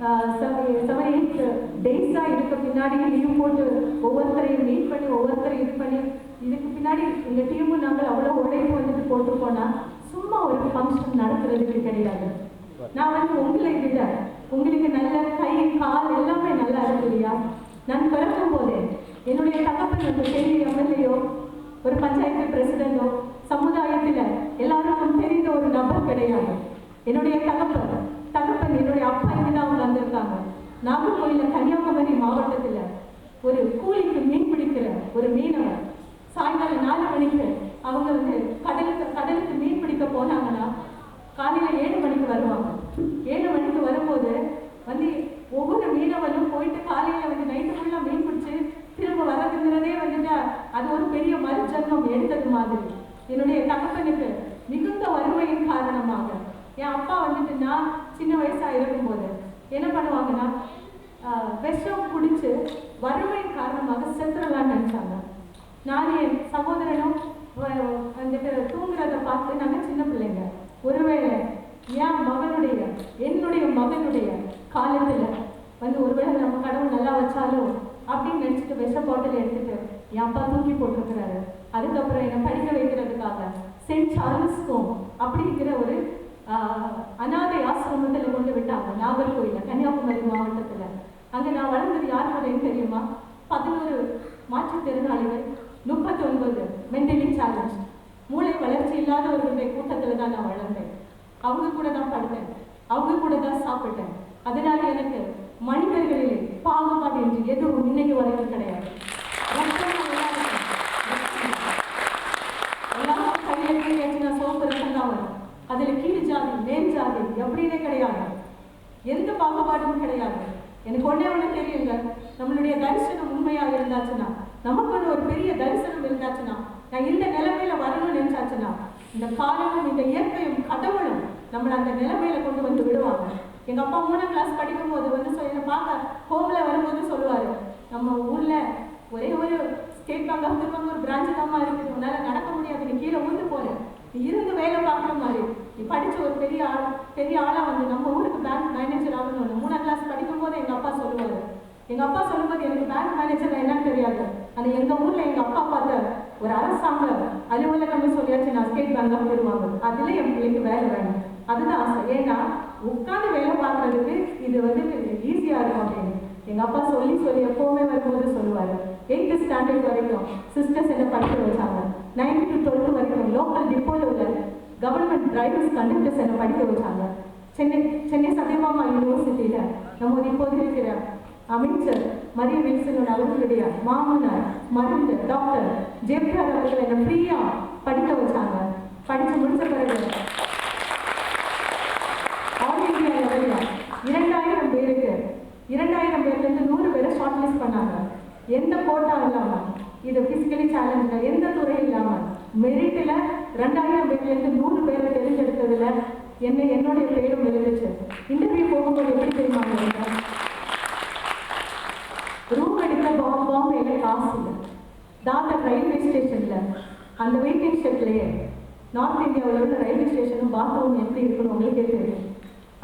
7 8 டேஸாக இதுக்கு பின்னாடி லீவ் போட்டு ஒவ்வொருத்தரையும் மீட் பண்ணி ஒவ்வொருத்தரையும் இது பண்ணி இதுக்கு பின்னாடி எங்கள் டீமும் நாங்கள் அவ்வளோ உழைப்பு வந்துட்டு போட்டு போனால் சும்மா ஒரு ஃபங்க்ஷன் நடத்துறதுக்கு கிடையாது. நான் வந்து உங்களை விட உங்களுக்கு நல்ல கை கால் எல்லாமே நல்லா இருக்கு இல்லையா? நான் பிறக்கும் போதே என்னுடைய தகப்பன் ஒரு பெரிய எம்எல்ஏயோ ஒரு பஞ்சாயத்து பிரசிடண்டோ சமுதாயத்தில் எல்லாருக்கும் தெரிந்த ஒரு நபர் கிடையாது. என்னுடைய தகப்பன் என்னுடைய அப்பா இங்கதான் அவங்க வந்திருக்காங்க. நாகர்கோயில கன்னியாகுமரி மாவட்டத்தில் ஒரு கூலிக்கு மீன் பிடிக்கிற ஒரு மீனவர் சாயங்காலம் 4 மணிக்கு அவங்க வந்து கடலுக்கு மீன் பிடிக்க போனாங்கன்னா காலையில் 7 மணிக்கு வருவாங்க. 7 மணிக்கு வரும்போது வந்து ஒவ்வொரு மீனவரும் போயிட்டு காலையில் வந்து நைட்டு ஃபுல்லாக மீன் பிடிச்சி திரும்ப வரதுங்கிறதே வந்துட்டு அது ஒரு பெரிய மறுஜன்மம் எடுத்தது மாதிரி. என்னுடைய தகப்பனுக்கு மிகுந்த வறுமையின் காரணமாக என் அப்பா வந்துட்டு நான் சின்ன வயசாக இருக்கும்போது என்ன பண்ணுவாங்கன்னா விஷம் குடிச்சு வறுமையின் காரணமாக செத்துடலான்னு நினச்சாங்க. நானும் என் சகோதரனும் வந்துட்டு தூங்குறத பார்த்து நாங்கள் சின்ன பிள்ளைங்க ஒருவேளை என்னுடைய மகனுடைய காலத்தில் வந்து ஒருவேளை நம்ம கடவுள் நல்லா வச்சாலும் அப்படின்னு நினச்சிட்டு விஷ பாட்டில் எடுத்துட்டு என் அப்பா தூக்கி போட்டிருக்கிறாரு. அதுக்கப்புறம் என்னை படிக்க வைக்கிறதுக்காக செயின்ட் சார்ல்ஸ்கோம் அப்படிங்கிற ஒரு அனாதை ஆசிரமத்தில் கொண்டு விட்டாங்க நாகர்கோயிலில் கன்னியாகுமரி மாவட்டத்தில். அங்கே நான் வளர்ந்தது யார் வரையும் தெரியுமா? 11 மாற்றுத்திறனாளிகள், 39 மென்டலி சேலஞ்ச் மூளை வளர்ச்சி இல்லாதவர்களுடைய கூட்டத்தில் தான் நான் வளர்ந்தேன். அவங்க கூட தான் படித்தேன், அவங்க கூட தான் சாப்பிட்டேன். அதனால எனக்கு மனிதர்களிலே பாகுபாடு என்று எதுவும் இன்னைக்கு வரைக்கும் கிடையாது. எல்லாரும் கையில் கேட்டு நான் சோப்பு தான் வரும். அதில் கீழ் ஜாதி மேல் ஜாதி எப்படின்னே கிடையாது, எந்த பாகுபாடும் கிடையாது. எனக்கு ஒண்ணு தெரியுங்க, நம்மளுடைய தரிசனம் உண்மையாக இருந்தாச்சுன்னா, நமக்கு ஒரு பெரிய தரிசனம் இருந்தாச்சுன்னா, நான் இந்த நிலைமையில வரணும்னு நினைச்சாச்சுன்னா இந்த காலமும் இந்த இயற்கையும் கடவுளும் நம்மளை அந்த நிலைமையில கொண்டு வந்து விடுவாங்க. எங்க அப்பா 3ஆம் கிளாஸ் படிக்கும் போது வந்து என்னை பார்க்க ஹோம்ல வரும்போது சொல்லுவாரு, நம்ம ஊர்ல ஒரே ஒரு ஸ்டேட் பேங்க் ஆஃப் திருவங்க ஒரு பிரான்ச் தாமா இருக்குது, உன்னால நடக்க முடியாது, நீ கீழே ஊந்து போற, நீ இருந்து வேலை பார்க்குற மாதிரி, நீ படிச்ச ஒரு பெரிய ஆளா வந்து நம்ம ஊருக்கு பேங்க் மேனேஜர் ஆகணும்னு 3ஆம் கிளாஸ் படிக்கும் போது எங்க அப்பா சொல்லுவாரு. எங்க அப்பா சொல்லும்போது எனக்கு பேங்க் மேனேஜர் என்னன்னு தெரியாது. ஆனா எங்க ஊர்ல எங்க அப்பா பார்த்த ஒரு அரசாங்க அலுவலகம் சொல்லியாச்சு, நான் ஸ்டேட் பேங்க் ஆஃப் திருவாங்க, அதுல என் பிள்ளைக்கு வேலை வேணும், அதுதான் ஆசை. ஏன்னா உட்காந்து வேலை பார்க்கறதுக்கு இது வந்து ஈஸியா இருக்கும் அப்படின்னு எங்க அப்பா சொல்லி எப்பவுமே வரும்போது சொல்லுவாரு. 8th ஸ்டாண்டர்ட் வரைக்கும் சிஸ்டர்ஸ் என்ன படிக்க வச்சாங்க. 9th to 12th வரைக்கும் லோக்கல் டிப்போல உள்ள கவர்மெண்ட் டிரைவர்ஸ் கண்டக்டர்ஸ் என்ன படிக்க வச்சாங்க. சென்னை சத்யபாமா யூனிவர்சிட்டியில நம்ம இப்போது இருக்கிற அமைச்சர் மரிய வில்சன் அவர்களுடைய மாமனார் மருந்து டாக்டர் ஜேபிஆர் அவர்கள் என்ன ஃப்ரீயா படிக்க வச்சாங்க. படிச்சு முடிச்ச பிறகு ஆல் இந்தியா லெவலில் 2000 பேருக்கு 2000 பேர்லேருந்து 100 பேரை ஷார்ட் லிஸ்ட் பண்ணாங்க. எந்த கோட்டா இல்லாமல், இது பிசிக்கலி சேலஞ்சு எந்த துறை இல்லாமல் மெரிட்டில் 2000 பேர்லேருந்து 100 பேரை தெரிஞ்செடுத்ததுல என்னுடைய பேரும் இருந்துச்சு. இன்டர்வியூ போகும்போது எப்படி தெரியுமாங்க, ரூம் எடுக்க பாம்பேல காசு இல்லை. தாதர் ரயில்வே ஸ்டேஷன்ல அந்த வெயிட்டிங் ஷெட்லேயே நார்த் இந்தியாவில் உள்ள ரயில்வே ஸ்டேஷனும் பாத்ரூம் எப்படி இருக்கணும் உங்களுக்கே தெரியும்.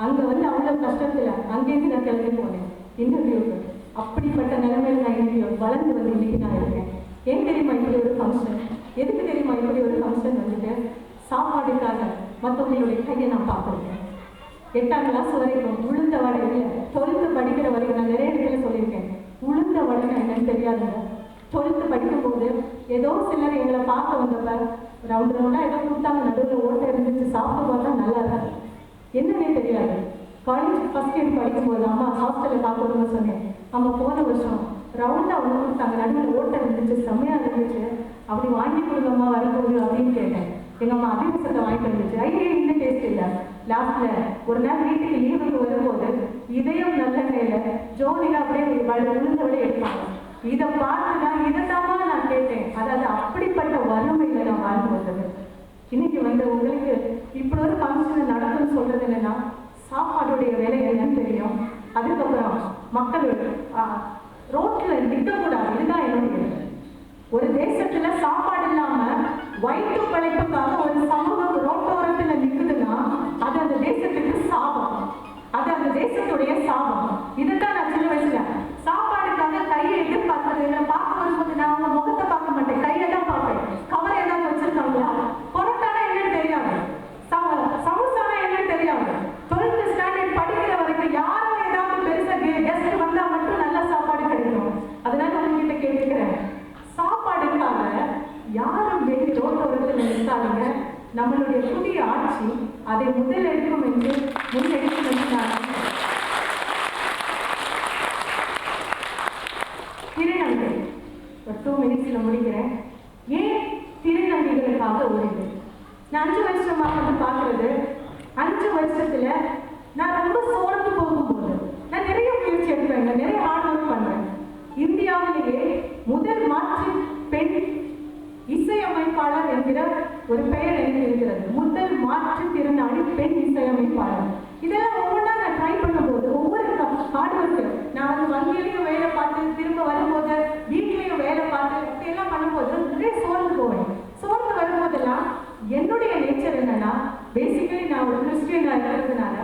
அங்கே வந்து அவ்வளோ கஷ்டத்தில் அங்கேருந்து நான் கிளம்பி போனேன் இன்டர்வியூக்கு. அப்படிப்பட்ட நிலைமையில் நான் இன்னைக்கு வளர்ந்து வந்து இன்னைக்கு நான் இருக்கேன். ஏன் தெரியுமா இப்படி ஒரு ஃபங்க்ஷன், எதுக்கு தெரியுமா இப்படி ஒரு ஃபங்க்ஷன் வந்துட்டு சாப்பாடுக்காக மற்றவங்களுடைய கையை நான் பார்த்துருக்கேன். 8ஆம் கிளாஸ் வரைக்கும் உளுந்த வடை இல்லை, 12th படிக்கிற வரைக்கும் நான் நிறைய இடத்துல சொல்லியிருக்கேன், உளுந்த வடைனா என்னன்னு தெரியாதுங்க. 12th படிக்கும்போது ஏதோ சிலர் எங்களை பார்க்க வந்தப்ப ரவுண்டாக ஏதோ கொடுத்தாங்க, நடுவில் ஓட்டை இருந்துச்சு, சாப்பிட்டு பார்த்தா நல்லா இருக்காது, என்னன்னே தெரியாது. காலேஜ் ஃபர்ஸ்ட் இயர் படிக்கும்போது அம்மா ஹாஸ்டலில் பார்க்கணும்னு சொன்னேன். அம்மா போன வருஷம் ரவுண்டாக ஒன்று கொடுத்தாங்க, நடுவில் ஓட்டை இருந்துச்சு, செம்மையாக இருந்துச்சு, அப்படி வாங்கி கொடுங்கம்மா வரும்போது அப்படின்னு கேட்டேன். எங்கள் அம்மா அதிகசத்தை வாங்கிட்டு வந்துச்சு. ஐயே இந்த டேஸ்ட் இல்லை. லாஸ்ட்ல ஒரு நாள் வீட்டுக்கு லீவுக்கு வரும்போது இதயம் நல்ல நேர ஜோதிகா அப்படியே உளுந்தவளை எடுப்பாங்க. இதை பார்த்துதான் இதைத்தாமா நான் கேட்டேன். அதாவது அப்படிப்பட்ட வறுமையில நான் வாழ்ந்து வந்தது. இன்னைக்கு வந்து உங்களுக்கு இப்படி ஒரு ஃபங்க்ஷன் நடக்கும்னு சொல்றது என்னன்னா, சாப்பாடுடைய வேலை என்னன்னு தெரியும். அதுக்கப்புறம் மக்கள் ரோட்ல நிற்கக்கூடாது, இதுதான் என்னுடைய. ஒரு தேசத்துல சாப்பாடு இல்லாம வயிற்று பிழைப்புக்காக ஒரு சமூகம் ரோட்டோரத்துல நிற்குதுன்னா அது அந்த தேசத்துக்கு சாபம், அது அந்த தேசத்துடைய சாபம். புதிய ஆட்சி அதை முதலெடுக்கும் என்று முன்னெடுக்கும் என்று நான் திருநங்கை ஒரு 2 மினிட்ஸில் முடிக்கிறேன். ஏன் திருநங்கைகளுக்காக ஓடுது? நான் 5 வருஷமா வந்து பார்க்கறது, 5 வருஷத்துல நான் ரொம்ப சோர்ந்து போகும்போது நான் நிறைய முயற்சி எடுப்பேங்க, நிறைய ஹார்ட் ஒர்க் பண்றேன். இந்தியாவிலேயே முதல் மாற்று பெண் இசையமைப்பாளர் என்கிற ஒரு பெயர் எனக்கு இருக்கிறது. முதல் மாற்றுத்திறனாளி பெண் இசையமைப்பாளர். இதெல்லாம் ஒவ்வொன்றா நான் ட்ரை பண்ணும்போது ஒவ்வொரு ஹார்ட் ஒர்க்கு நான் வந்து வங்கியிலையும் வேலை பார்த்து திரும்ப வரும்போது வீட்லையும் வேலை பார்த்து அப்படியெல்லாம் பண்ணும்போது நிறைய சோர்ந்து போவேன். சோர்ந்து வரும்போதெல்லாம் என்னுடைய நேச்சர் என்னன்னா, பேசிக்கலி நான் ஒரு கிறிஸ்டியனா இருக்கிறதுனால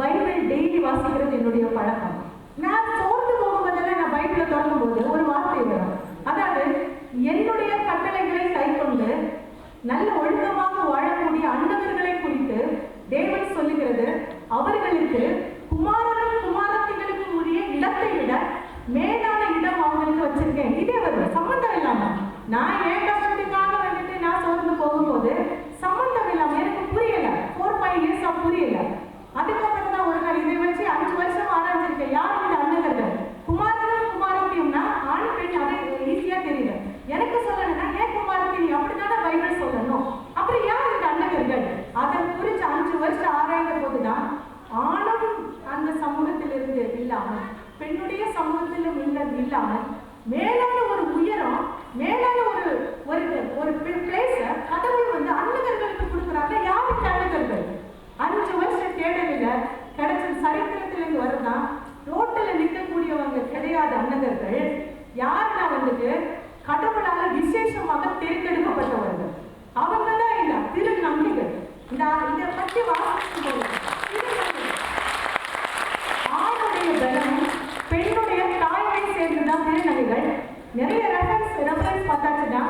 பைபிள் டெய்லி வாசிக்கிறது என்னுடைய பழக்கம். நான் சோர்ந்து போகும்போதெல்லாம் நான் பைபிளை தொடங்கும் போது ஒரு வார்த்தை வரும், அதாவது என்னுடைய கட்டளைகளை கை கொண்டு நல்ல ஒழுக்கமாக வாழக்கூடிய அண்டவர்களை குறித்து தேவன் சொல்லுகிறது, அவர்களுக்கு குமாரனும் குமாரத்திகளுக்கும் உரிய இடத்தை விட மேலான இடம் அவங்களுக்கு வச்சிருக்கேன். இதே வரும் சம்பந்தம் இல்லாம நான் ஏன் கஷ்டத்துக்காக வந்துட்டு நான் சோர்ந்து போகும்போது சம்பந்தம் இல்லாம எனக்கு புரியல. 4-5 இயர்ஸா புரியல. அதுக்கப்புறம் தான் ஒரு நாள் இதை வச்சு 5 வருஷம் ஆராய்ச்சிருக்கேன். யார் இந்த அண்ணகர்கள்? குமாரனும் குமாரத்தியும்னா ஆண் பெண், அதை ஈஸியா தெரியல. எனக்கு சொல்லணும்னா ஏன் குமாரத்தி அப்படித்தானே பைபிள் சொல்லணும், அப்புறம் யார் இந்த அண்ணகர்கள்? அதை குறித்து 5 வருஷம் ஆராய்ந்த போதுதான் ஆணும் அந்த சமூகத்திலிருந்து இல்லாமல் பெண்ணுடைய சமூகத்திலும் இல்லாமல் மேலான ஒரு உயரம், மேலான ஒரு ஒரு ஒரு பிளேஸ கடவுள் வந்து அண்ணகர்களுக்கு கொடுக்குறாங்க. யார் இந்த அண்ணகர்கள்? 5 வருஷம் தேடலில் கிடைச்ச சரித்திரத்திலிருந்து வருதான். ரோட்டில் நிற்கக்கூடியவங்க கிடையாது அண்ணகர்கள். யாருன்னா வந்துட்டு கடவுளால விசேஷமாக தேர்ந்தெடுக்கப்பட்டவர்கள். அவங்க தான் இல்ல திருநங்கைகள். இதை பற்றி வாசிக்கும் ஆணுடைய பலமும் பெண்ணுடைய தாய்மை சேர்ந்துதான் திருநங்கைகள். நிறைய ரெஃபரன்ஸ் பார்த்தாச்சுன்னா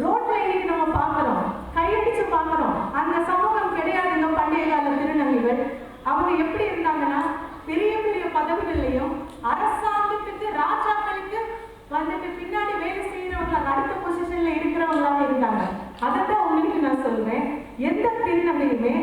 ரோட்ல இன்னைக்கு நம்ம பார்க்கிறோம், கையடிச்சு பார்க்கிறோம். அந்த சமூகம் கிடையாதுங்க பண்டைய கால திருநங்கைகள். அவங்க எப்படி இருந்தாங்கன்னா பெரிய பெரிய பதவிகள்லையும் அரசாங்கத்துக்கு ராஜாக்களுக்கு வந்துட்டு பின்னாடி வேலை செய்யறவங்க அடுத்த பொசிஷன்ல இருக்கிறவங்களாக இருந்தாங்க. அதைத்தான் உங்களுக்கு நான் சொல்றேன், எந்த திருநங்கையுமே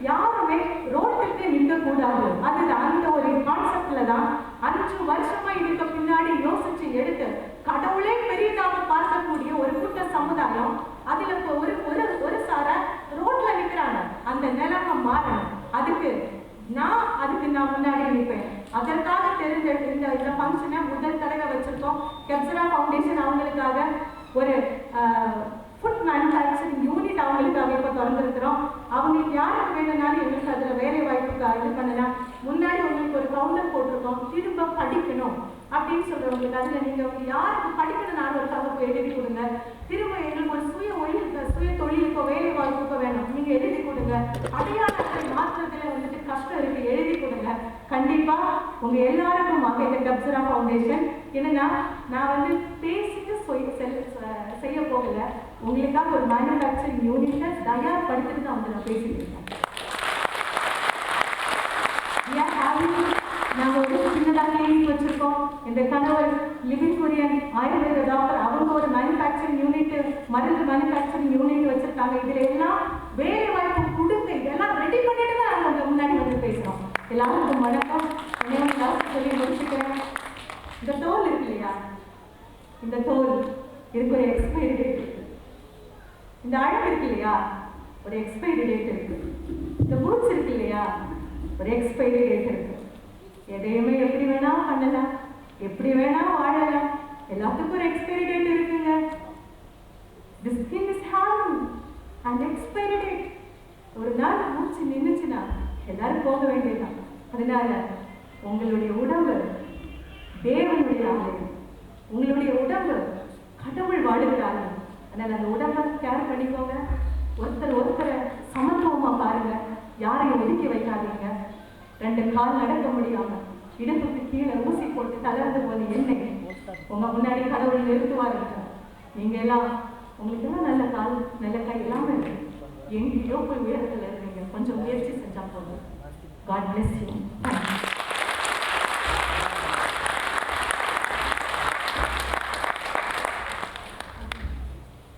யாருமே ரோட்டுக்கு நிற்க கூடாது. அதுதான் அந்த ஒரு கான்செப்ட்ல தான் 5 வருஷமா இதுக்கு பின்னாடி யோசிச்சு எடுத்து கடவுளே பெரியதாக பார்க்கக்கூடிய ஒரு கூட்ட சமுதாயம் அதுல ஒரு ஒரு ஒரு சார ரோட்ல நிற்கிறாங்க. அந்த நிலைமை மாறணும். அதுக்கு நான் முன்னாடி நிற்பேன். அதற்காக தெரிஞ்செடுத்து இந்த ஃபங்க்ஷனை முதல் தடவை வச்சிருக்கோம். கெப்சரா ஃபவுண்டேஷன் அவங்களுக்காக ஒரு ஃபுட் மேனுஃபேக்சரிங் யூனிட் அவங்களுக்காக இப்போ திறந்துருக்கிறோம். அவங்களுக்கு யாருக்கு வேணும்னாலும் எங்களுக்கு அதில் வேலை வாய்ப்புக்கு இது பண்ணலாம். முன்னாடி உங்களுக்கு ஒரு கவுண்டர் போட்டிருக்கோம், திரும்ப படிக்கணும் அப்படின்னு சொல்றவங்களுக்கு அதில் நீங்கள் யாருக்கு படிக்கணும்னாலும் ஒரு தகவல் எழுதி கொடுங்க. திரும்ப எங்களுக்கு ஒரு சுய தொழிலுக்கோ வேலை வாய்ப்புக்கோ வேணும், நீங்க எழுதி கொடுங்க. அடையாளத்தை மாற்றத்துல வந்துட்டு கஷ்டம் இருக்கு, எழுதி கொடுங்க. கண்டிப்பா உங்க எல்லாருக்கும் இந்த கப்சரா ஃபவுண்டேஷன் என்னன்னா, நான் வந்து பேசிட்டு செய்ய போகல, உங்களுக்காக ஒரு மேனுஃபேக்சரிங் யூனிட்டை தயார்படுத்திட்டு தான் வந்து நான் பேசிட்டு இருக்கேன். நாங்கள் ஒரு சின்னதாக கிளினிக் வச்சிருக்கோம். இந்த கணவர் லிவிங் கொரியன் ஆயுர்வேத டாக்டர், அவங்க ஒரு மேனுஃபேக்சரிங் யூனிட், மருந்து மேனுஃபேக்சரிங் யூனிட் வச்சிருக்காங்க. இதுல எல்லாம் வேலை வாய்ப்பு கொடுத்து இதெல்லாம் ரெடி பண்ணிட்டு தான் நாங்கள் முன்னாடி வந்து பேசுறோம். எல்லாருக்கும் வணக்கம். சொல்லி முடிச்சுக்கிறேன். இந்த தோல் இருக்கு இல்லையா, இந்த தோல் இதுக்கு ஒரு எக்ஸ்பைரி டேட் இருக்கு. இந்த அழகு இருக்கு இல்லையா, ஒரு எக்ஸ்பைரி டேட் இருக்கு. இந்த மூச்சு இருக்கு இல்லையா, ஒரு எக்ஸ்பைரி டேட் இருக்கு. எதையுமே எப்படி வேணா பண்ணலாம், எப்படி வேணா வாழலாம், எல்லாத்துக்கும் ஒரு எக்ஸ்பைரி டேட் இருக்குங்க. The skin is having an expiry date. ஒரு நாள் மூச்சு நின்றுச்சுன்னா எல்லாரும் போக வேண்டியதுதான். அதனால உங்களுடைய உடம்பு தேவனுடைய ஆலயம், உங்களுடைய உடம்பு கடவுள் வாழுகிறாங்க. அதனால அந்த உடம்பை கேர் பண்ணிக்கோங்க. ஒருத்தரை சமத்துவமா பாருங்க, யாரையும் ஒதுக்கி வைக்காதீங்க. 2 கால் நடக்க முடியாம இடுப்புக்கு கீழே ஊசி போட்டு தளர்ந்து போது என்னை உங்க முன்னாடி கடவுள் நிறுத்துவாருங்க. நீங்க எல்லாம் உங்களுக்கு எல்லாம் நல்ல கால் நல்ல கை எல்லாமே இருக்கு. எங்கேயோ போய் உயரத்துல இருந்தீங்க, கொஞ்சம் முயற்சி செஞ்சா போதும். God bless you.